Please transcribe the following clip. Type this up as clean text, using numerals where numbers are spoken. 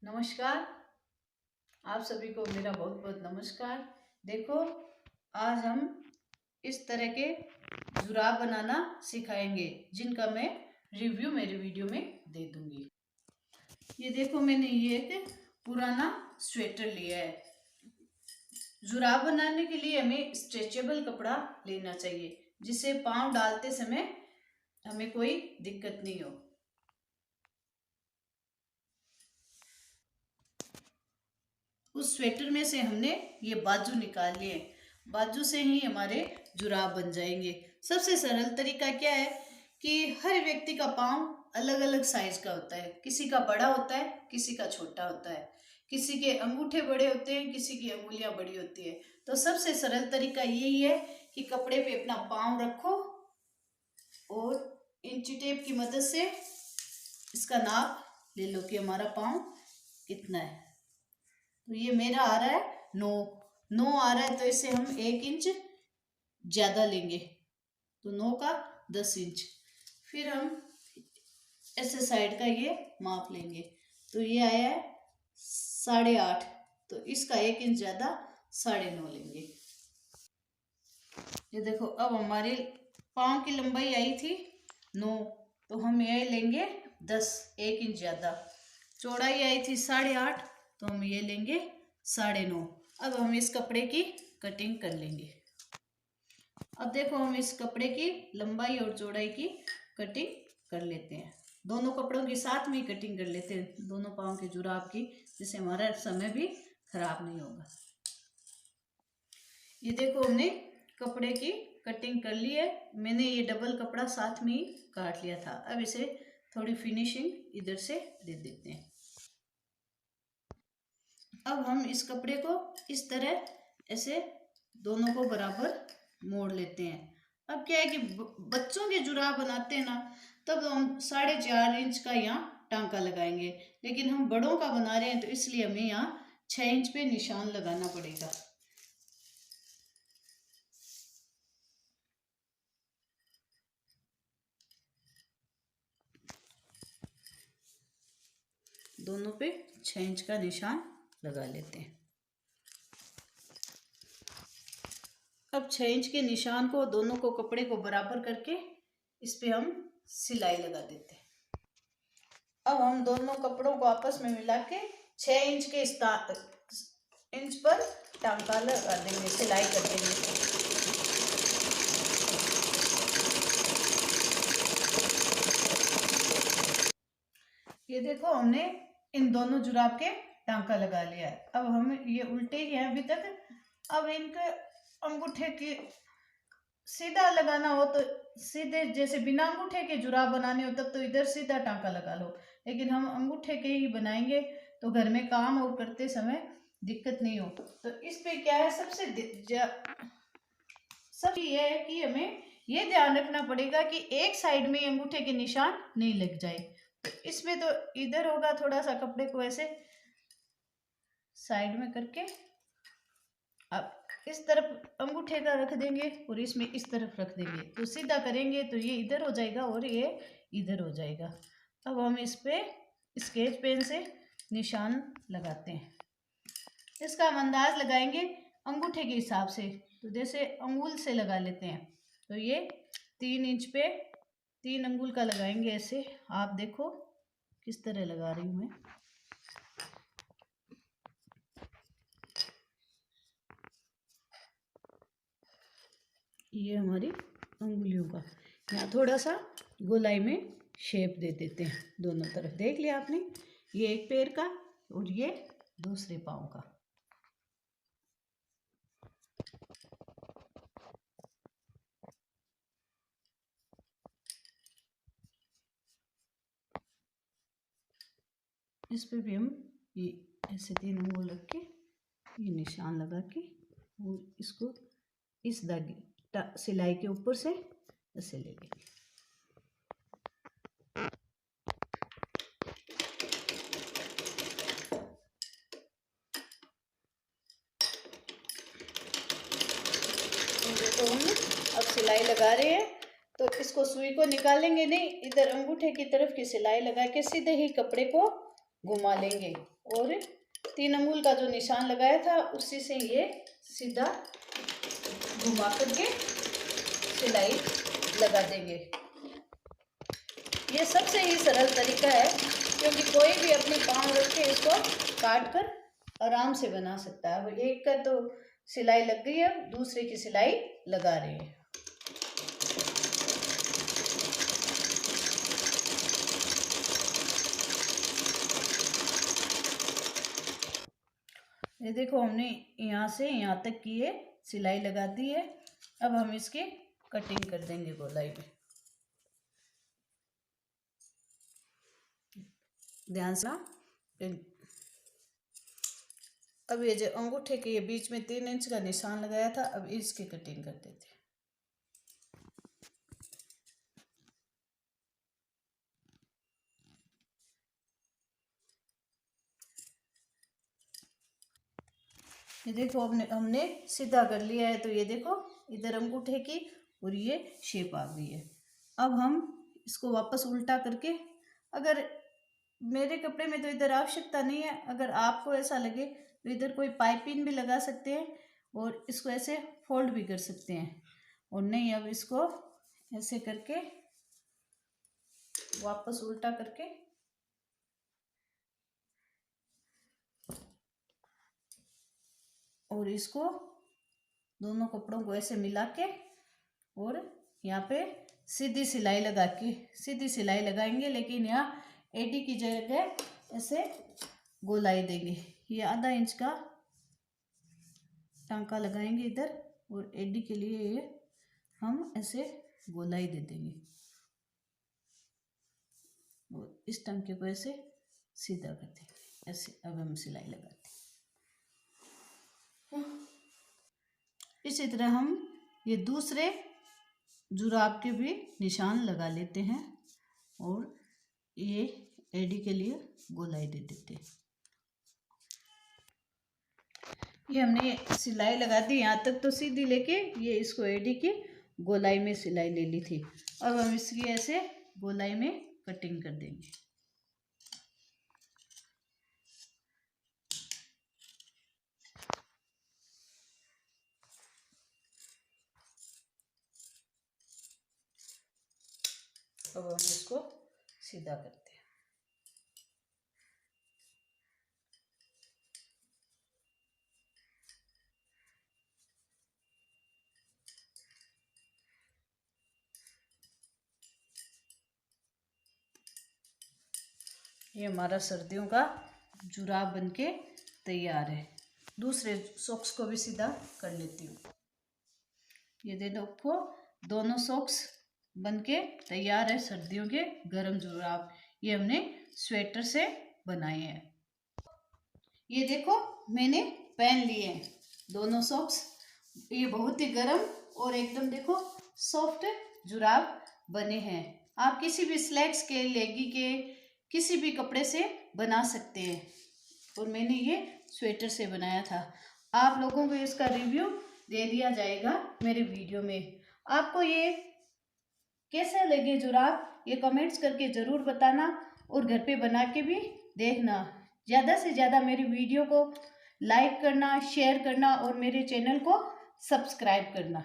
नमस्कार। आप सभी को मेरा बहुत बहुत नमस्कार। देखो, आज हम इस तरह के जुराब बनाना सिखाएंगे जिनका मैं रिव्यू मेरे वीडियो में दे दूंगी। ये देखो, मैंने ये एक पुराना स्वेटर लिया है। जुराब बनाने के लिए हमें स्ट्रेचेबल कपड़ा लेना चाहिए जिससे पाँव डालते समय हमें कोई दिक्कत नहीं हो। उस स्वेटर में से हमने ये बाजू निकाल लिए। बाजू से ही हमारे जुराब बन जाएंगे। सबसे सरल तरीका क्या है कि हर व्यक्ति का पाँव अलग अलग साइज का होता है। किसी का बड़ा होता है, किसी का छोटा होता है, किसी के अंगूठे बड़े होते हैं, किसी की अंगुलियां बड़ी होती है। तो सबसे सरल तरीका यही है कि कपड़े पे अपना पाँव रखो और इंची टेप की मदद से इसका नाप ले लो कि हमारा पाँव कितना है। तो ये मेरा आ रहा है 9 आ रहा है, तो इसे हम 1 इंच ज़्यादा लेंगे, तो 9 का 10 इंच। फिर हम ऐसे साइड का ये माप लेंगे, तो ये आया है 8.5, तो इसका 1 इंच ज़्यादा 9.5 लेंगे। ये देखो, अब हमारी पाँव की लंबाई आई थी 9, तो हम ये लेंगे 10, 1 इंच ज़्यादा। चौड़ाई आई थी 8.5, तो हम ये लेंगे 9.5। अब हम इस कपड़े की कटिंग कर लेंगे। अब देखो, हम इस कपड़े की लंबाई और चौड़ाई की कटिंग कर लेते हैं। दोनों कपड़ों के साथ में कटिंग कर लेते हैं, दोनों पाँव के जुराब की, जिससे हमारा समय भी खराब नहीं होगा। ये देखो, हमने कपड़े की कटिंग कर ली है। मैंने ये डबल कपड़ा साथ में ही काट लिया था। अब इसे थोड़ी फिनिशिंग इधर से दे देते हैं। अब हम इस कपड़े को इस तरह ऐसे दोनों को बराबर मोड़ लेते हैं। अब क्या है कि बच्चों के जुराब बनाते हैं ना, तब हम 4.5 इंच का यहाँ टांका लगाएंगे, लेकिन हम बड़ों का बना रहे हैं तो इसलिए हमें यहाँ 6 इंच पे निशान लगाना पड़ेगा। दोनों पे 6 इंच का निशान लगा लेते हैं। अब 6 इंच के निशान को, दोनों को कपड़े को बराबर करके इस पे हम सिलाई लगा देते हैं। अब हम दोनों कपड़ों को आपस में मिला के 6 इंच के इंच पर टांका लगा देंगे, सिलाई कर देंगे। ये देखो, हमने इन दोनों जुराब के टांका लगा लिया है। अब हम ये उल्टे ही हैं अभी तक। अब इनके अंगूठे की सीधा लगाना हो तो सीधे, जैसे बिना अंगूठे के जुराब बनाने हो तब तो इधर सीधा टांका लगा लो, लेकिन हम अंगूठे के ही बनाएंगे तो घर में काम और करते समय दिक्कत नहीं हो। तो इस पे क्या है, सब ये है कि हमें ये ध्यान रखना पड़ेगा कि एक साइड में अंगूठे के निशान नहीं लग जाए। तो इसमें तो इधर होगा, थोड़ा सा कपड़े को ऐसे साइड में करके अब इस तरफ अंगूठे का रख देंगे और इसमें इस तरफ रख देंगे, तो सीधा करेंगे तो ये इधर हो जाएगा और ये इधर हो जाएगा। अब हम इस पे स्केच पेन से निशान लगाते हैं। इसका हम अंदाज लगाएंगे अंगूठे के हिसाब से, तो जैसे अंगुल से लगा लेते हैं, तो ये 3 इंच पे 3 अंगुल का लगाएंगे ऐसे। आप देखो किस तरह लगा रही हूँ मैं। ये हमारी अंगुलियों का, यहाँ थोड़ा सा गोलाई में शेप दे देते हैं दोनों तरफ। देख लिया आपने, ये एक पैर का और ये दूसरे पाँव का। इस पे भी हम ये ऐसे 3 अंगुल रख के ये निशान लगा के और इसको इस धागे सिलाई के ऊपर से ऐसे ले लेंगे। तो हम अब सिलाई लगा रहे हैं, तो इसको सुई को निकालेंगे नहीं, इधर अंगूठे की तरफ की सिलाई लगा के सीधे ही कपड़े को घुमा लेंगे और 3 अंगुल का जो निशान लगाया था उसी से ये सीधा घुमा करके सिलाई लगा देंगे। ये सबसे ही सरल तरीका है, क्योंकि कोई भी अपनी पाँव रख के इसको काट कर आराम से बना सकता है। अब एक का तो सिलाई लग गई है, अब दूसरे की सिलाई लगा रहे हैं। ये देखो हमने यहाँ से यहाँ तक की ये सिलाई लगा दी है। अब हम इसकी कटिंग कर देंगे गोलाई में। ध्यान से। अब ये जो अंगूठे के ये बीच में 3 इंच का निशान लगाया था, अब इसकी कटिंग कर देते हैं। ये देखो हमने सीधा कर लिया है, तो ये देखो इधर अंगूठे की और ये शेप आ गई है। अब हम इसको वापस उल्टा करके, अगर मेरे कपड़े में तो इधर आवश्यकता नहीं है, अगर आपको ऐसा लगे तो इधर कोई पाइपिंग भी लगा सकते हैं और इसको ऐसे फोल्ड भी कर सकते हैं। और नहीं, अब इसको ऐसे करके वापस उल्टा करके और इसको दोनों कपड़ों को ऐसे मिला के और यहाँ पे सीधी सिलाई लगा के सीधी सिलाई लगाएंगे, लेकिन यहाँ एडी की जगह ऐसे गोलाई देंगे। ये आधा इंच का टांका लगाएंगे इधर और एडी के लिए ये हम ऐसे गोलाई दे देंगे और इस टांके को ऐसे सीधा कर देंगे ऐसे। अब हम सिलाई लगाते हैं। इसी तरह हम ये दूसरे जुराब के भी निशान लगा लेते हैं और ये एडी के लिए गोलाई दे देते हैं। ये हमने सिलाई लगा दी, यहाँ तक तो सीधी लेके ये इसको एडी की गोलाई में सिलाई ले ली थी। अब हम इसकी ऐसे गोलाई में कटिंग कर देंगे। अब हम इसको सीधा करते हैं। ये हमारा सर्दियों का जुराब बनके तैयार है। दूसरे सॉक्स को भी सीधा कर लेती हूँ। ये देखो दोनों सॉक्स बनके तैयार है, सर्दियों के गर्म जुराब। ये हमने स्वेटर से बनाए हैं। ये देखो मैंने पहन लिए हैं दोनों सॉक्स। ये बहुत ही गर्म और एकदम देखो सॉफ्ट जुराब बने हैं। आप किसी भी स्लैक्स के, लेगी के, किसी भी कपड़े से बना सकते हैं। और मैंने ये स्वेटर से बनाया था। आप लोगों को इसका रिव्यू दे दिया जाएगा मेरे वीडियो में। आपको ये कैसे लगे जुराब, ये कमेंट्स करके ज़रूर बताना और घर पे बना के भी देखना। ज़्यादा से ज़्यादा मेरी वीडियो को लाइक करना, शेयर करना और मेरे चैनल को सब्सक्राइब करना।